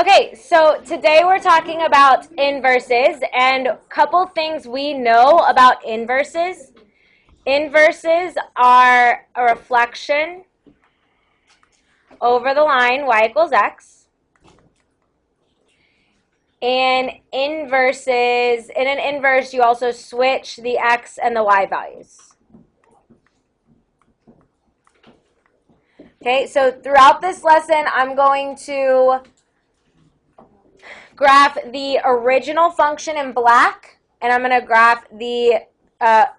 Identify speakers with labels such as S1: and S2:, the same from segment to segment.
S1: Okay, so today we're talking about inverses, and a couple things we know about inverses. Inverses are a reflection over the line y equals x. And inverses, in an inverse, you also switch the x and the y values. Okay, so throughout this lesson, I'm going to graph the original function in black, and I'm going to graph the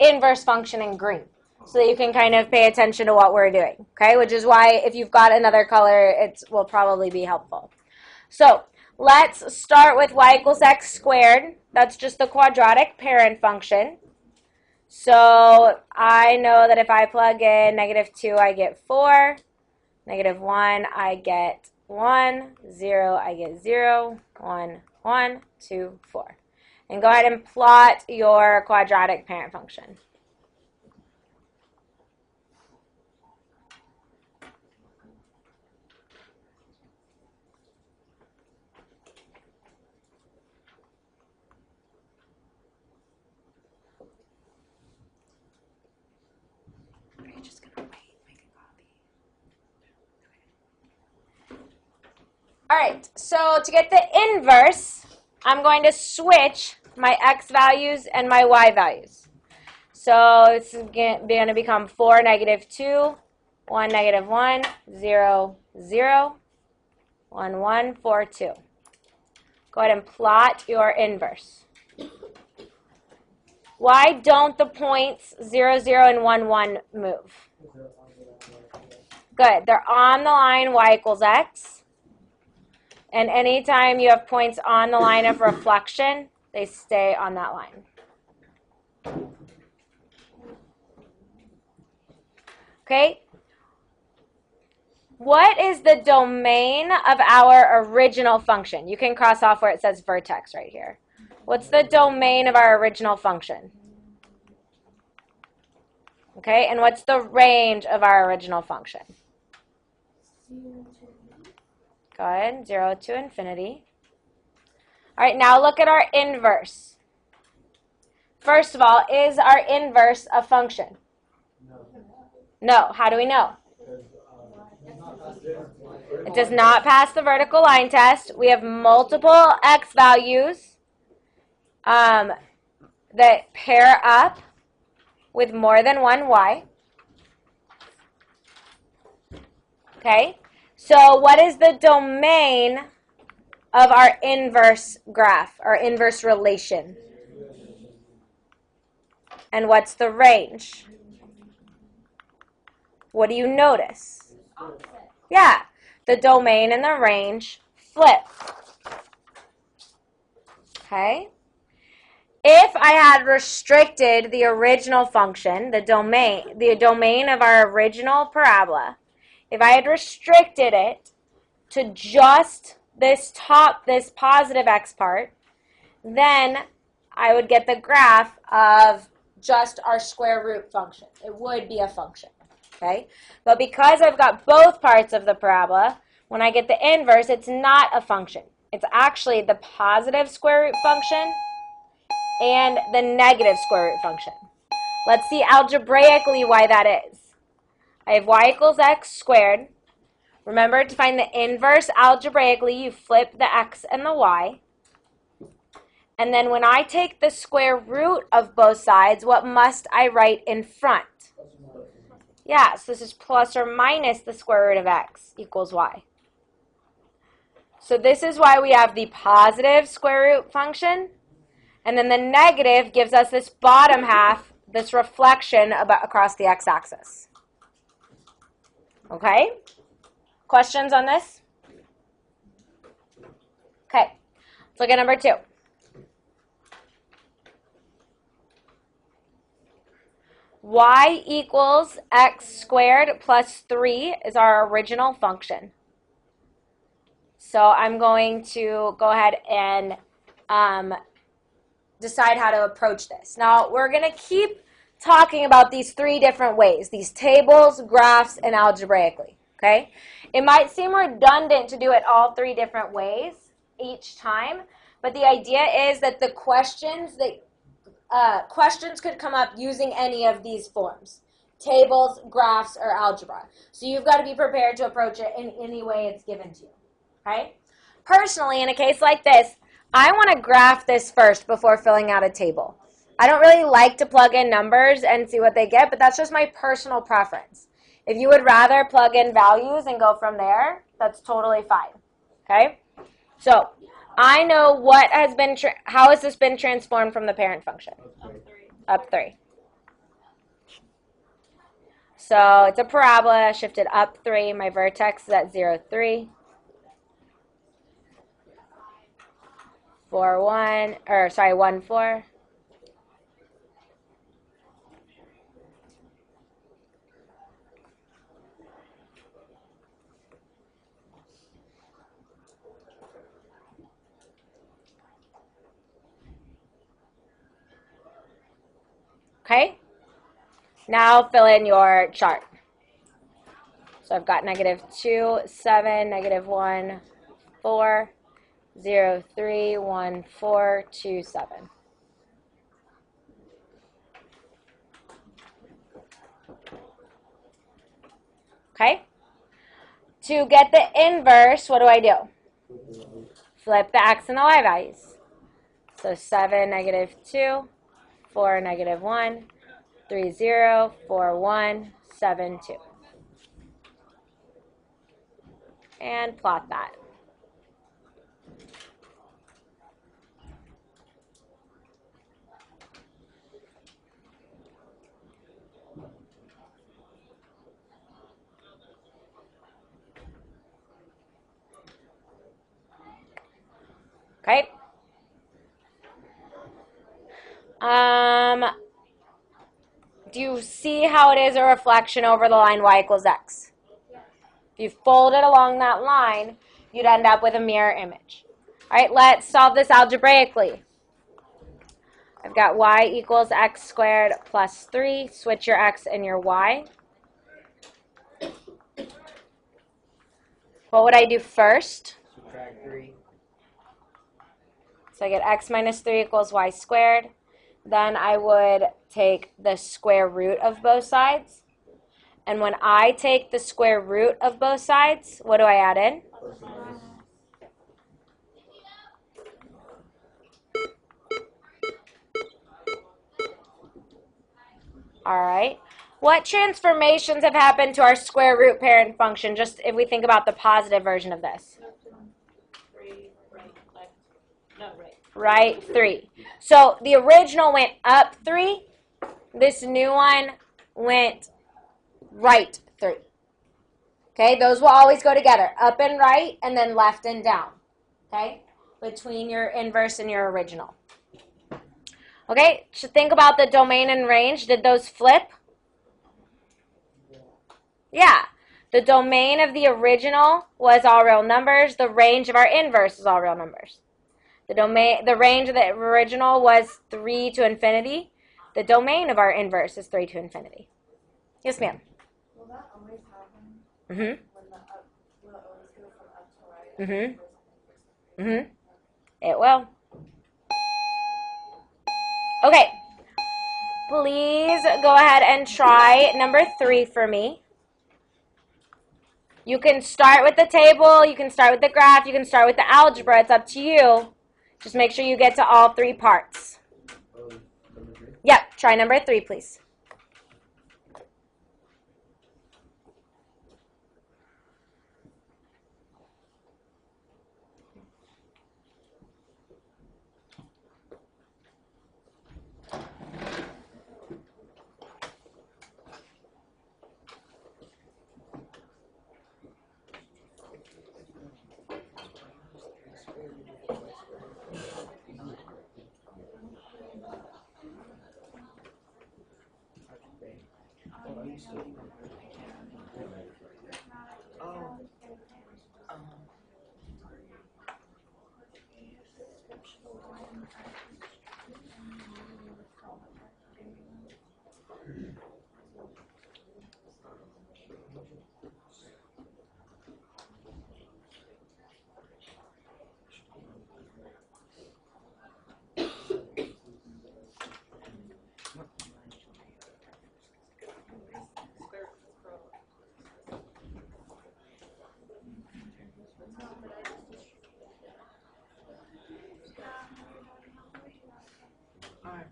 S1: inverse function in green, so that you can kind of pay attention to what we're doing, okay? Which is why if you've got another color, it will probably be helpful. So let's start with y equals x squared. That's just the quadratic parent function. So I know that if I plug in -2, I get 4. -1, I get 1. 0, I get 0. 1, 1, 2, 4. And go ahead and plot your quadratic parent function. You're just going to wait, make a copy. All right, so to get the inverse, I'm going to switch my x values and my y values. So it's going to become 4, -2, 1, -1, 0, 0, 1, 1, 4, 2. Go ahead and plot your inverse. Why don't the points 0, 0, and 1, 1 move? Good. They're on the line y equals x. And anytime you have points on the line of reflection, they stay on that line. Okay? What is the domain of our original function? You can cross off where it says vertex right here. What's the domain of our original function? Okay, and what's the range of our original function? Good, 0 to infinity. All right, now look at our inverse. First of all, is our inverse a function? No. How do we know? It does not pass the vertical line test. We have multiple x values that pair up with more than one y. Okay? So what is the domain of our inverse graph, our inverse relation? And what's the range? What do you notice? Yeah, the domain and the range flip. Okay? If I had restricted the original function, the domain of our original parabola, if I had restricted it to just this positive x part, then I would get the graph of just our square root function. It would be a function, okay? But because I've got both parts of the parabola, when I get the inverse, it's not a function. It's actually the positive square root function and the negative square root function. Let's see algebraically why that is. I have y equals x squared. Remember, to find the inverse algebraically, you flip the x and the y. And then when I take the square root of both sides, what must I write in front? Yeah, so this is plus or minus the square root of x equals y. So this is why we have the positive square root function. And then the negative gives us this bottom half, this reflection across the x-axis. Okay? Questions on this? Okay. Let's look at number 2. Y equals x squared plus 3 is our original function. So I'm going to go ahead and decide how to approach this. Now, we're going to keep talking about these 3 different ways, these tables, graphs, and algebraically, okay? It might seem redundant to do it all 3 different ways, each time, but the idea is that the questions could come up using any of these forms: tables, graphs, or algebra. So you've got to be prepared to approach it in any way it's given to you. Okay? Personally, in a case like this, I want to graph this first before filling out a table. I don't really like to plug in numbers and see what they get, but that's just my personal preference. If you would rather plug in values and go from there, that's totally fine. Okay? So I know what has been, how has this been transformed from the parent function? Up 3. So it's a parabola, shifted up 3. My vertex is at 0, 3. 4, 1, or sorry, 1, 4. Okay? Now fill in your chart. So I've got -2, 7, -1, 4, 0, 3, 1, 4, 2, 7. Okay? To get the inverse, what do I do? Flip the x and the y values. So 7, -2, 4, -1, 3, 0, 4, 1, 7, 2. And plot that. Okay? Do you see how it is a reflection over the line y equals x? If you fold it along that line, you'd end up with a mirror image. All right, let's solve this algebraically. I've got y equals x squared plus 3. Switch your x and your y. What would I do first?
S2: Subtract 3.
S1: So I get x minus 3 equals y squared. Then I would take the square root of both sides. And when I take the square root of both sides, what do I add in? All right. What transformations have happened to our square root parent function, just if we think about the positive version of this? Right, 3. So the original went up 3. This new one went right 3. Okay, those will always go together. Up and right, and then left and down. Okay, between your inverse and your original. Okay, so think about the domain and range. Did those flip? Yeah. The domain of the original was all real numbers. The range of our inverse is all real numbers. The range of the original was 3 to infinity. The domain of our inverse is 3 to infinity. Yes, ma'am.
S3: Will that always happen?
S1: Mm-hmm.
S3: Will it always go from up to right?
S1: Mm-hmm. Mm-hmm. It will. Okay. Please go ahead and try number 3 for me. You can start with the table, you can start with the graph, you can start with the algebra. It's up to you. Just make sure you get to all 3 parts. Yep, try number 3, please.
S2: Alright.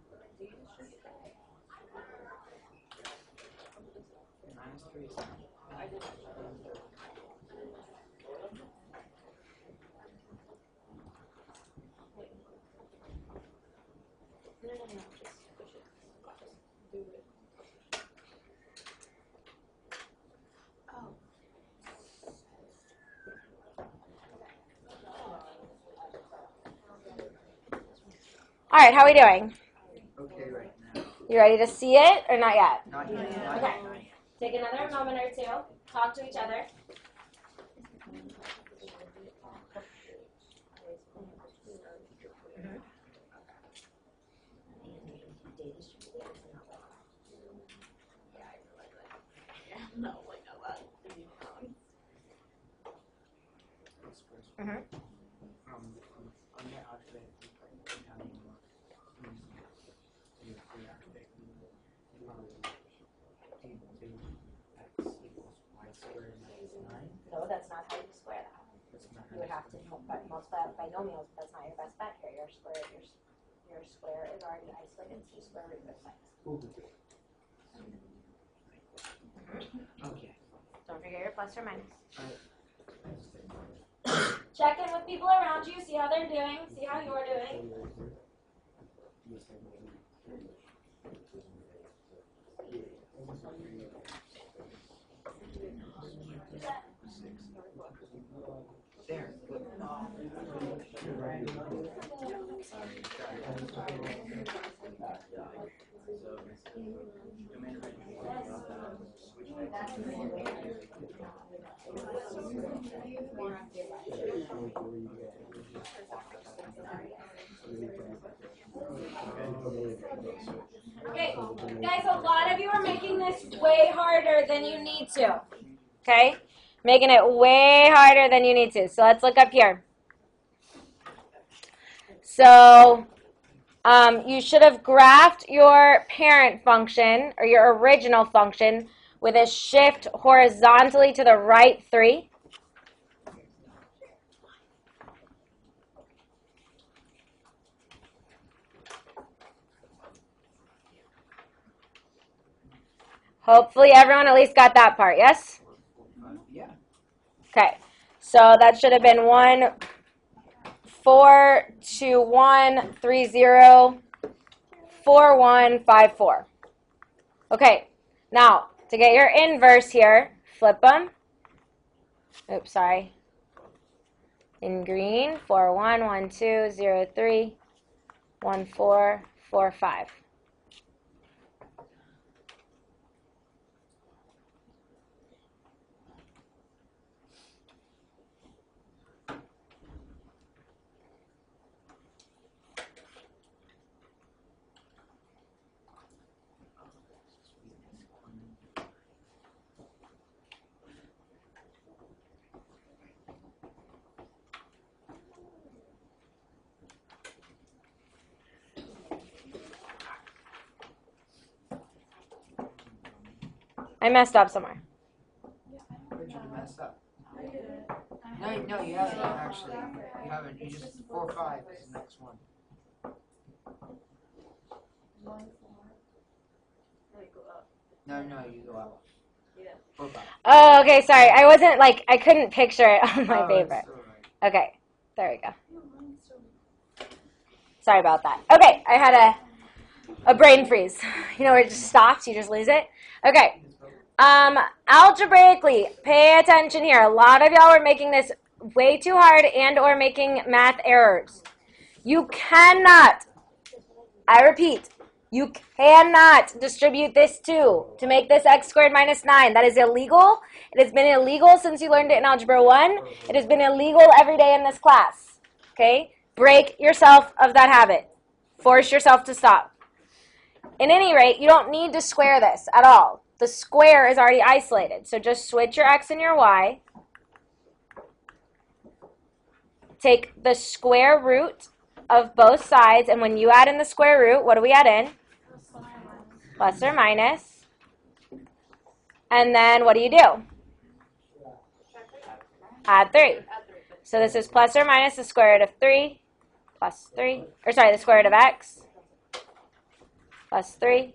S2: -3 is
S1: All right, how are we doing?
S2: okay right now.
S1: You ready to see it or not yet?
S2: Not yet. Not
S1: Okay.
S2: yet. Not yet.
S1: Take another moment or two. Talk to each other. Mm-hmm.
S2: On the alphabet,
S1: No, that's not how you square that. You would have to multiply it by binomials, but that's not your best bet here. Your square is already isolated, so you square root both sides.
S2: Okay.
S1: Don't forget your plus or minus.
S2: Alright.
S1: Check in with people around you, see how they're doing, see how you're doing.
S2: There.
S1: Okay, guys, a lot of you are making this way harder than you need to. Okay? Making it way harder than you need to. So let's look up here. So you should have graphed your parent function or your original function with a shift horizontally to the right 3. Hopefully everyone at least got that part, yes?
S2: Yeah.
S1: Okay, so that should have been 1, 4, 2, 1, 3, 0, 4, 1, 5, 4. Okay, now to get your inverse here, flip them. Oops, sorry. In green, 4, 1, 1, 2, 0, 3, 1, 4, 4, 5. I messed up somewhere.
S2: Where'd you mess up? No, you haven't actually. You haven't. You just 4, 5 is the next one. No, you go out. 4, 5.
S1: Oh, okay, sorry. I wasn't I couldn't picture it on my
S2: Oh,
S1: favorite.
S2: it's all right.
S1: Okay, there we go. Sorry about that. Okay, I had a brain freeze. You know where it just stops, you just lose it? Okay. Algebraically, pay attention here. A lot of y'all are making this way too hard and or making math errors. You cannot, I repeat, you cannot distribute this 2 to make this x squared minus 9. That is illegal. It has been illegal since you learned it in Algebra 1. It has been illegal every day in this class. Okay? Break yourself of that habit. Force yourself to stop. At any rate, you don't need to square this at all. The square is already isolated. So just switch your x and your y. Take the square root of both sides. And when you add in the square root, what do we add in? Plus or minus. And then what do? Add 3. So this is plus or minus the square root of 3 plus 3, or sorry, the square root of x plus 3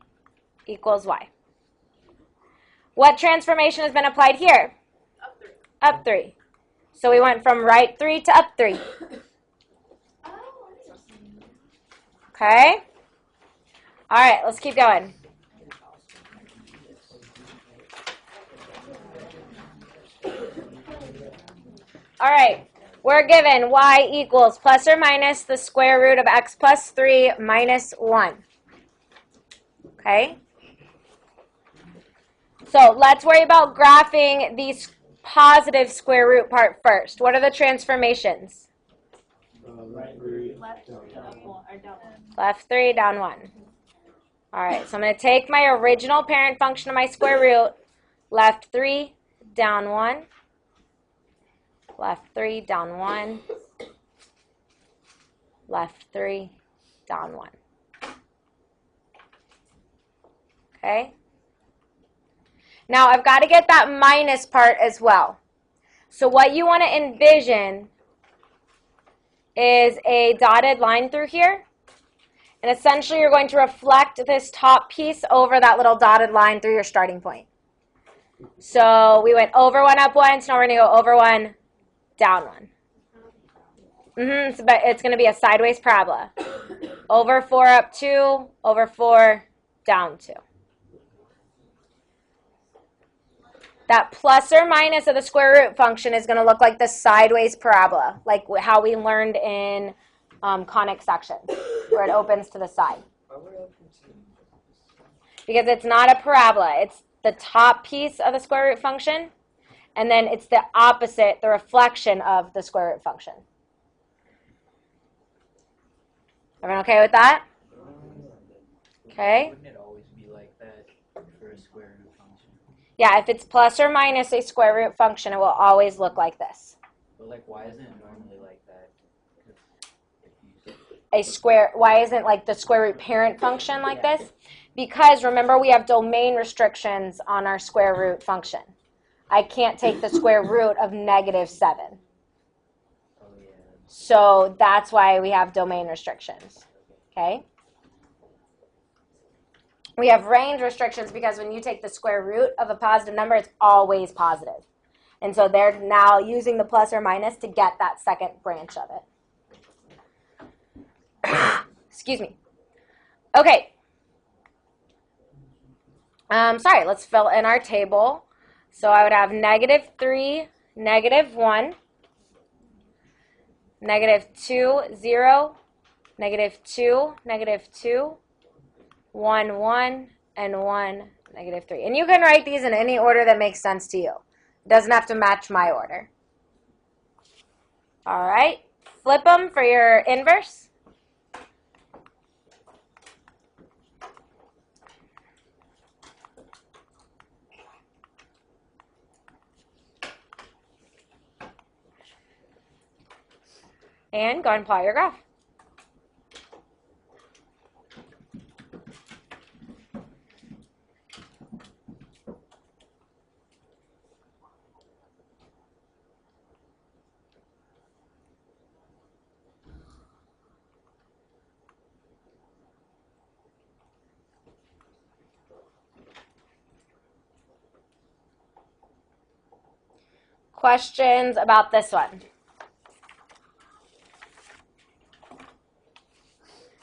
S1: equals y. What transformation has been applied here?
S3: Up 3.
S1: Up 3. So we went from right 3 to up 3. Okay? All right, let's keep going. All right, we're given y equals plus or minus the square root of x plus 3 minus 1. Okay? So let's worry about graphing the positive square root part first. What are the transformations? Left 3, down 1. All right, so I'm going to take my original parent function of my square root, left 3, down 1, left 3, down 1, left 3, down 1. Okay? Now, I've got to get that minus part as well. So what you want to envision is a dotted line through here. And essentially, you're going to reflect this top piece over that little dotted line through your starting point. So we went over 1, up 1, so now we're going to go over 1, down 1. But it's going to be a sideways parabola. Over 4, up 2, over 4, down 2. That plus or minus of the square root function is going to look like the sideways parabola, like how we learned in conic sections, where it opens to the side. Because it's not a parabola. It's the top piece of the square root function, and then it's the opposite, the reflection of the square root function. Everyone okay with that? Okay.
S4: Wouldn't it always be like that for a square root function?
S1: Yeah, if it's plus or minus a square root function, it will always look like this.
S4: But like, why isn't it normally like that? 'Cause if you
S1: A square, why isn't like the square root parent function like this? Because remember, we have domain restrictions on our square root function. I can't take the square root of -7.
S4: oh yeah.
S1: So that's why we have domain restrictions. Okay? We have range restrictions because when you take the square root of a positive number, it's always positive. And so they're now using the plus or minus to get that second branch of it. Excuse me. Okay. Sorry, let's fill in our table. So I would have -3, -1, -2, 0, -2, -2, 1, 1, and 1, -3. And you can write these in any order that makes sense to you. It doesn't have to match my order. All right, flip them for your inverse. And go ahead and plot your graph. Questions about this one?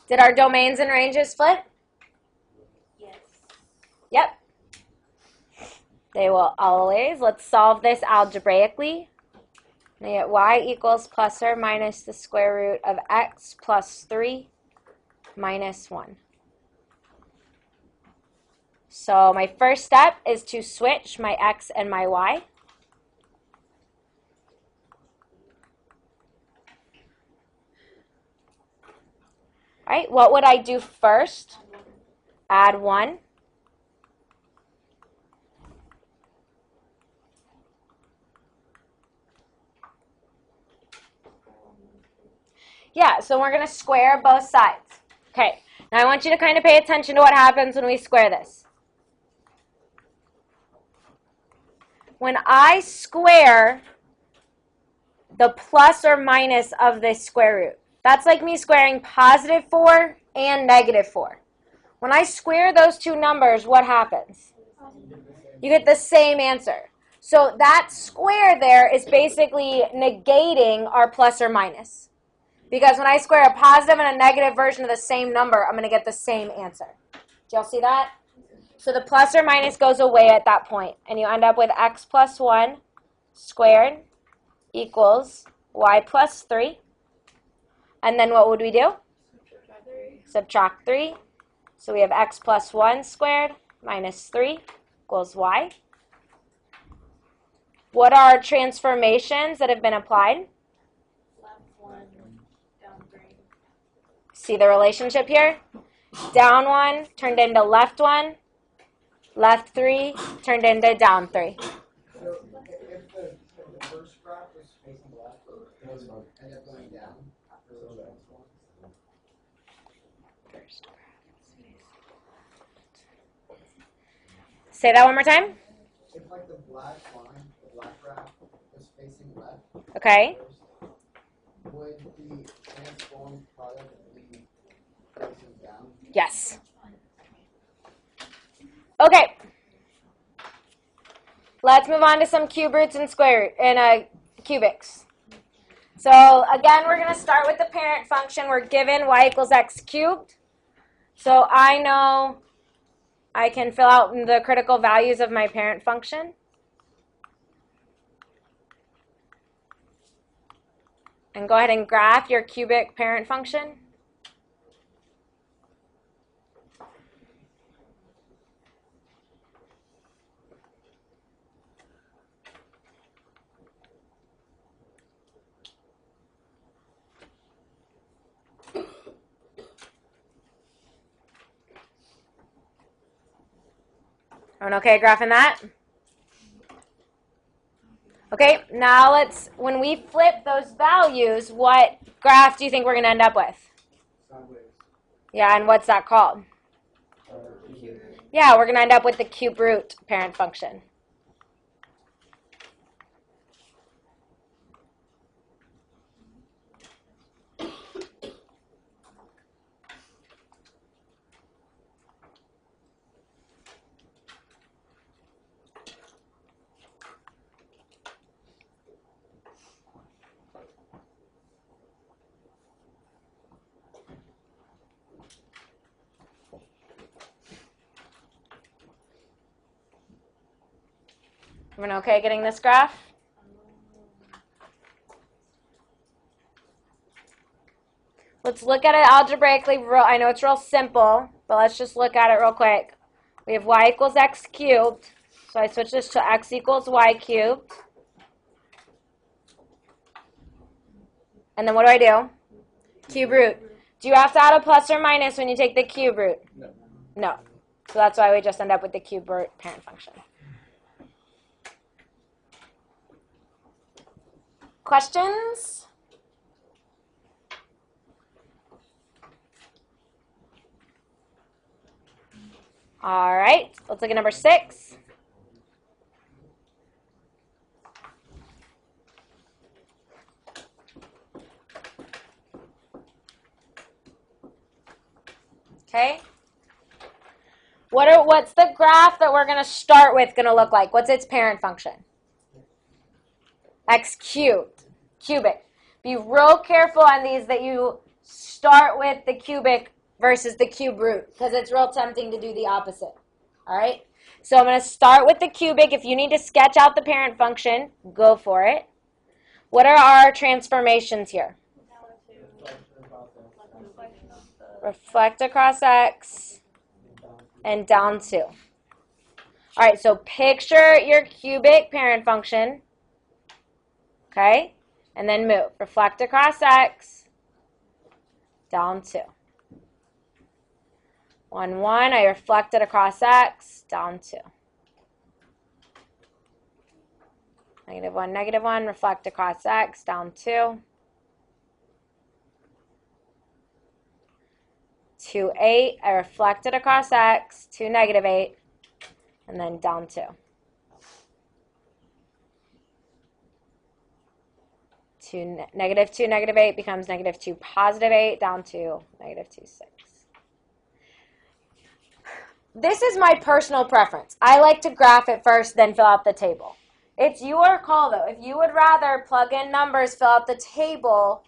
S1: Did our domains and ranges flip?
S3: Yes.
S1: Yep. They will always. Let's solve this algebraically. We get y equals plus or minus the square root of x plus 3 minus 1. So my first step is to switch my x and my y. All right, what would I do first? Add 1. Yeah, so we're going to square both sides. Okay, now I want you to kind of pay attention to what happens when we square this. When I square the plus or minus of this square root. That's like me squaring positive 4 and negative 4. When I square those two numbers, what happens? You get the same answer. So that square there is basically negating our plus or minus. Because when I square a positive and a negative version of the same number, I'm going to get the same answer. Do y'all see that? So the plus or minus goes away at that point, and you end up with x plus 1 squared equals y plus 3. And then what would we do? Subtract 3. So we have x plus 1 squared minus 3 equals y. What are transformations that have been applied?
S3: Left 1, down 3.
S1: See the relationship here? Down 1 turned into left 1. Left 3 turned into down 3.
S5: So if the first graph was facing left, it would end up going down after the next one.
S1: Say that one more time.
S5: If like the black line, the black graph was facing left,
S1: Okay.
S5: first, would the transformed product be facing down?
S1: Yes. Okay. Let's move on to some cube roots and square and cubics. So again, we're going to start with the parent function. We're given y equals x cubed. So I know I can fill out the critical values of my parent function. And go ahead and graph your cubic parent function. Everyone okay graphing that? Okay, now when we flip those values, what graph do you think we're going to end up with?
S5: Sideways.
S1: Yeah, and what's that called? Yeah, we're going to end up with the cube root parent function. Everyone okay getting this graph? Let's look at it algebraically. I know it's real simple, but let's just look at it real quick. We have y equals x cubed. So I switch this to x equals y cubed. And then what do? Cube root. Do you have to add a plus or minus when you take the cube root?
S5: No.
S1: No. So that's why we just end up with the cube root parent function. Questions? All right, let's look at number 6. Okay. What's the graph that we're going to start with going to look like? What's its parent function? X cubed, cubic. Be real careful on these that you start with the cubic versus the cube root, because it's real tempting to do the opposite. All right? So I'm going to start with the cubic. If you need to sketch out the parent function, go for it. What are our transformations here? Reflect across X and down 2. All right, so picture your cubic parent function. Okay? And then move. Reflect across X, down 2. 1, 1, I reflected across X, down 2. -1, -1, reflect across X, down 2. 2, 8, I reflected across X, 2, -8, and then down 2. negative 2, negative 8 becomes negative 2, positive 8, down to negative 2, 6. This is my personal preference. I like to graph it first, then fill out the table. It's your call, though. If you would rather plug in numbers, fill out the table,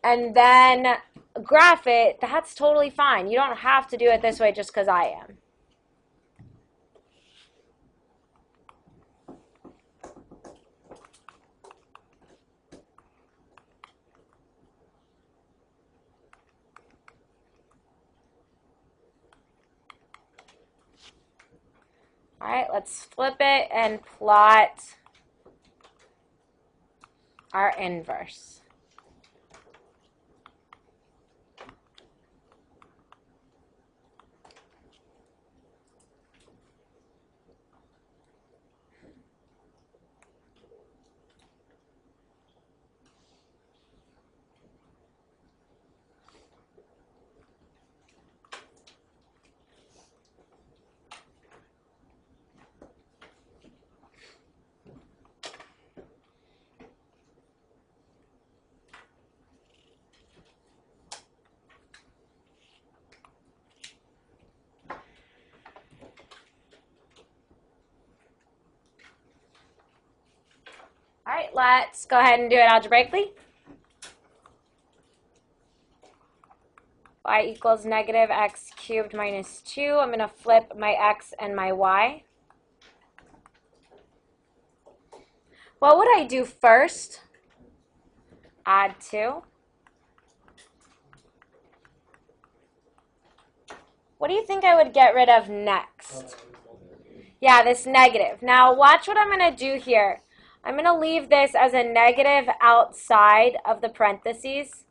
S1: and then graph it, that's totally fine. You don't have to do it this way just because I am. All right, let's flip it and plot our inverse. All right, let's go ahead and do it algebraically. Y equals negative x cubed minus 2. I'm going to flip my x and my y. What would I do first? Add 2. What do you think I would get rid of next? Yeah, this negative. Now watch what I'm going to do here. I'm going to leave this as a negative outside of the parentheses.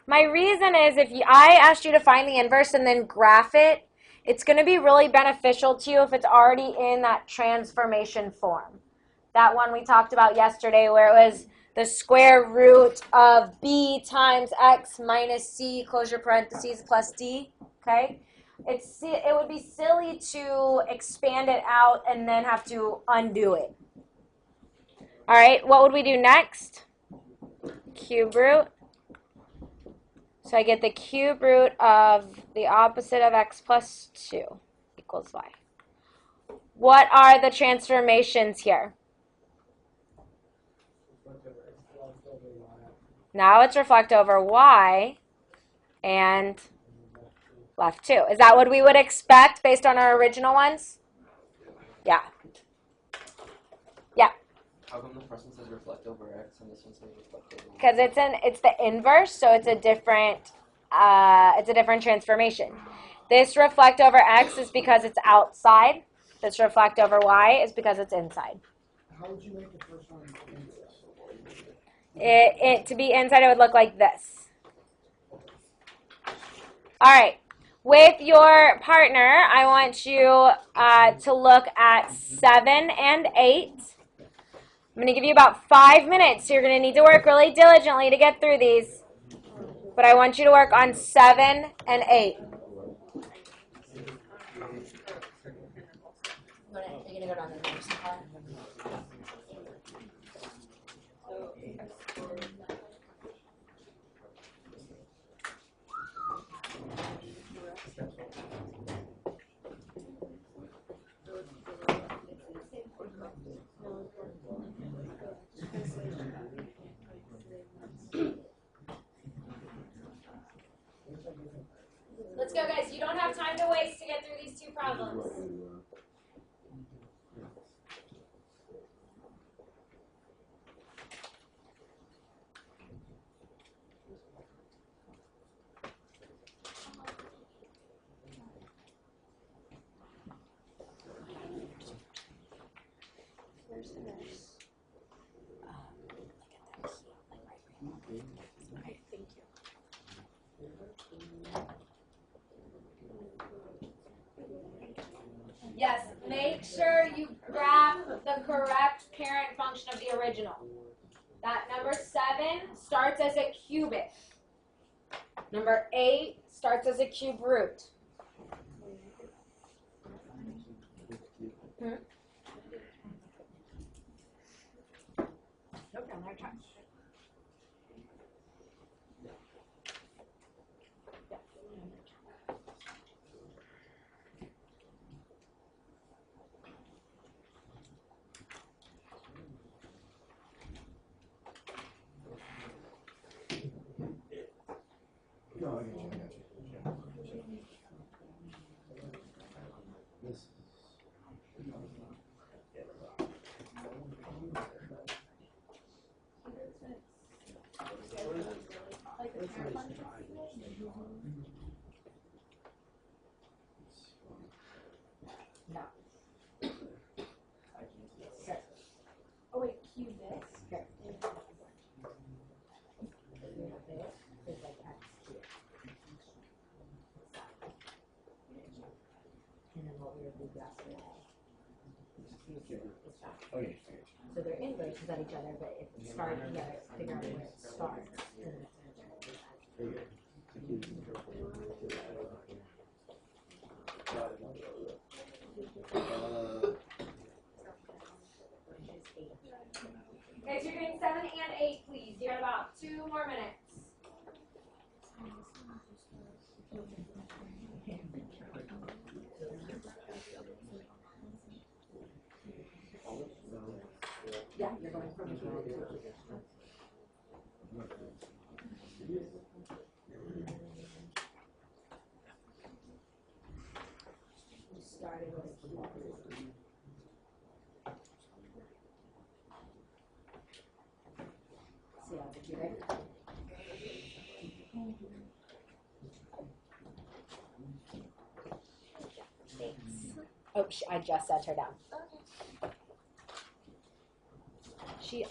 S1: My reason is if I asked you to find the inverse and then graph it, it's going to be really beneficial to you if it's already in that transformation form. That one we talked about yesterday where it was the square root of b times x minus c, close your parentheses, plus d, okay? It would be silly to expand it out and then have to undo it. All right, what would we do next? Cube root. So I get the cube root of the opposite of x plus 2 equals y. What are the transformations here? Now it's reflect over y and left 2. Is that what we would expect based on our original ones? Yeah. Yeah.
S4: How come the first one says reflect over x and this one says reflect over y?
S1: Because it's the inverse, so it's a different transformation. This reflect over x is because it's outside. This reflect over y is because it's inside.
S5: How would you make the first one inside?
S1: To be inside, it would look like this. All right. With your partner, I want you to look at 7 and 8. I'm going to give you about 5 minutes. So you're going to need to work really diligently to get through these. But I want you to work on 7 and 8.
S3: You're gonna go down the next part.
S1: Let's go, guys. You don't have time to waste to get through these two problems. Yes, make sure you graph the correct parent function of the original. That number 7 starts as a cubic. Number 8 starts as a cube root. No problem, I tried.
S5: No, I got you. This
S3: Like the parent function. Oh wait, Q this?
S6: And then what we would do yesterday.
S5: Okay.
S6: So they're inverses of each other, but if it starts, you gotta figure out where it starts.
S1: Okay, so you're doing 7 and 8, please. You got about 2 more minutes.
S6: Yeah, you're going from a zero to starting with a Q. See on the computer?
S1: Oh, I just set her down.
S6: She,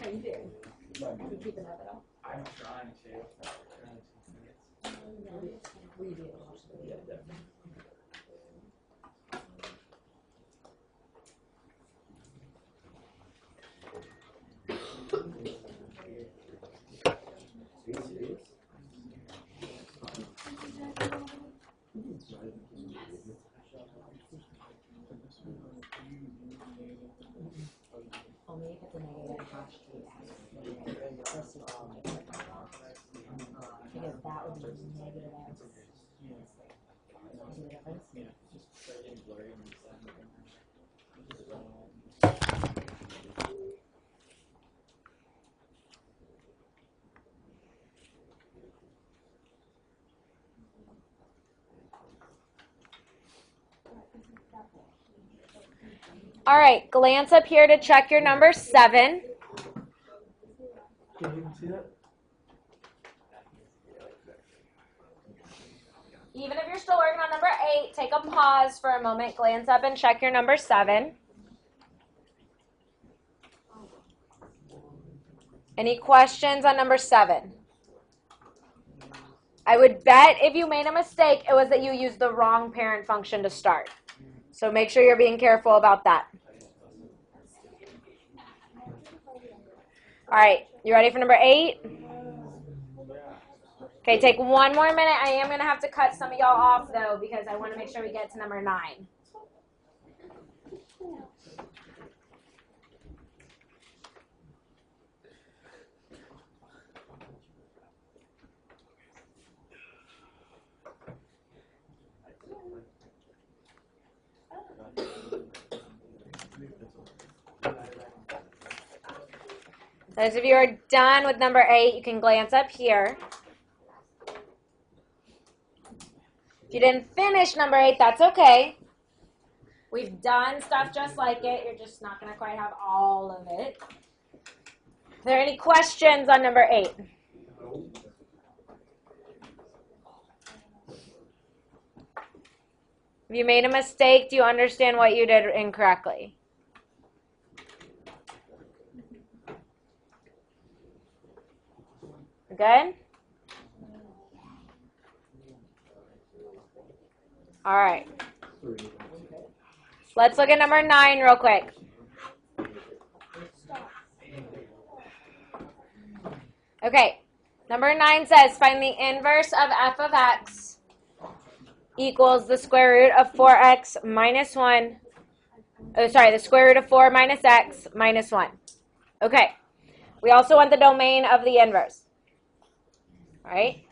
S6: how you doing? You keeping up at all?
S4: I'm trying to.
S6: Will you be able to watch the video? Only if it's a negative hash to because that would be negative x. See the difference?
S1: All right, glance up here to check your number 7.
S5: Can you even see that?
S1: Even if you're still working on number 8, take a pause for a moment, glance up and check your number 7. Any questions on number 7? I would bet if you made a mistake, it was that you used the wrong parent function to start. So make sure you're being careful about that. All right, you ready for number 8? Okay, take 1 more minute. I am going to have to cut some of y'all off, though, because I want to make sure we get to number 9. Those of you who are done with number 8, you can glance up here. If you didn't finish number 8, that's okay. We've done stuff just like it. You're just not going to quite have all of it. Are there any questions on number 8? If you made a mistake, do you understand what you did incorrectly? Good? All right. Let's look at number 9 real quick. Okay. Number 9 says, find the inverse of f of x equals the square root of 4x minus 1. Oh, sorry, the square root of 4 minus x minus 1. Okay. We also want the domain of the inverse. All right?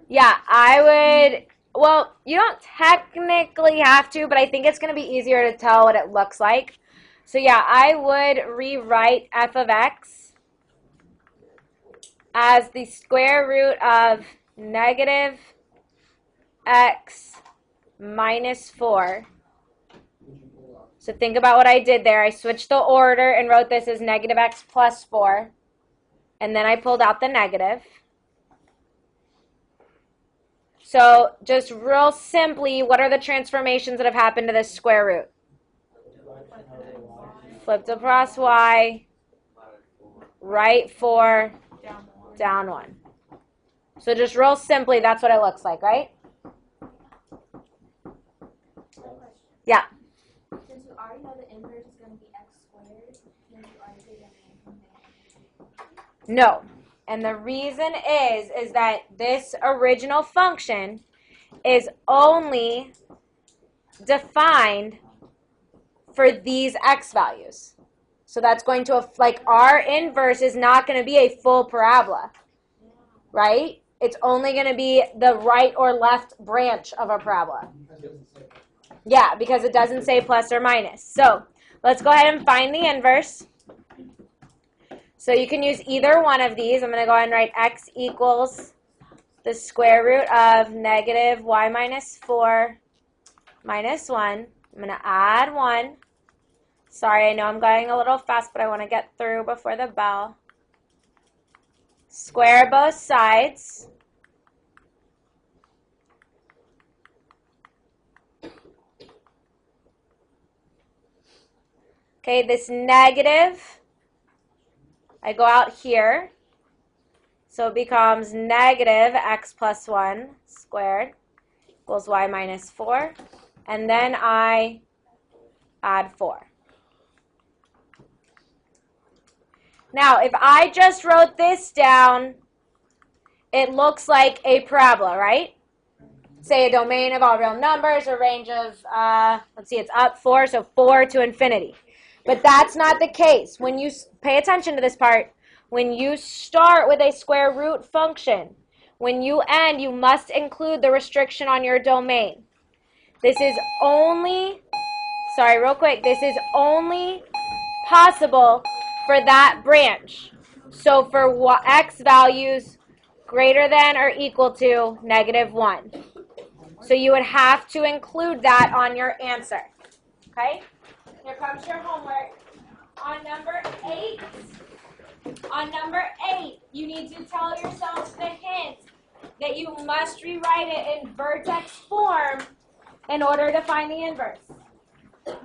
S1: Yeah, I would, well, you don't technically have to, but I think it's going to be easier to tell what it looks like. So yeah, I would rewrite f of x as the square root of negative x minus 4. So think about what I did there. I switched the order and wrote this as negative x plus 4. And then I pulled out the negative. So just real simply, what are the transformations that have happened to this square root? Flipped across y, right 4, down 1. So just real simply, that's what it looks like, right? Yeah.
S3: Since you already know the inverse is going to be x squared, then you already did the main.
S1: No. And the reason is that this original function is only defined for these x values. So that's going to, like, our inverse is not going to be a full parabola, right? It's only going to be the right or left branch of a parabola. Yeah, because it doesn't say plus or minus. So let's go ahead and find the inverse. So you can use either one of these. I'm going to go ahead and write x equals the square root of negative y minus 4 minus 1. I'm going to add 1. Sorry, I know I'm going a little fast, but I want to get through before the bell. Square both sides. Okay, this negative, I go out here, so it becomes negative x plus 1 squared equals y minus 4, and then I add 4. Now, if I just wrote this down, it looks like a parabola, right? Say a domain of all real numbers, a range of, let's see, it's up 4, so 4 to infinity. But that's not the case. When you pay attention to this part, when you start with a square root function, when you end, you must include the restriction on your domain. This is only, sorry, real quick, this is only possible for that branch. So for x values greater than or equal to negative 1. So you would have to include that on your answer. Okay? Here comes your homework. On number 8, you need to tell yourself the hint that you must rewrite it in vertex form in order to find the inverse.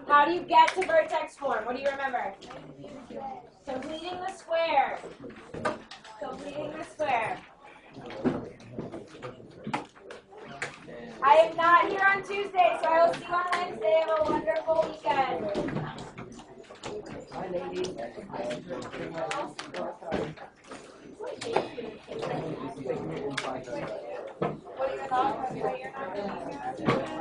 S1: How do you get to vertex form? What do you remember? Completing the square. Completing the square. I am not here on Tuesday, so I will see you on Wednesday. Have a wonderful weekend.
S2: Hi, lady.
S1: What are your thoughts? What are your numbers?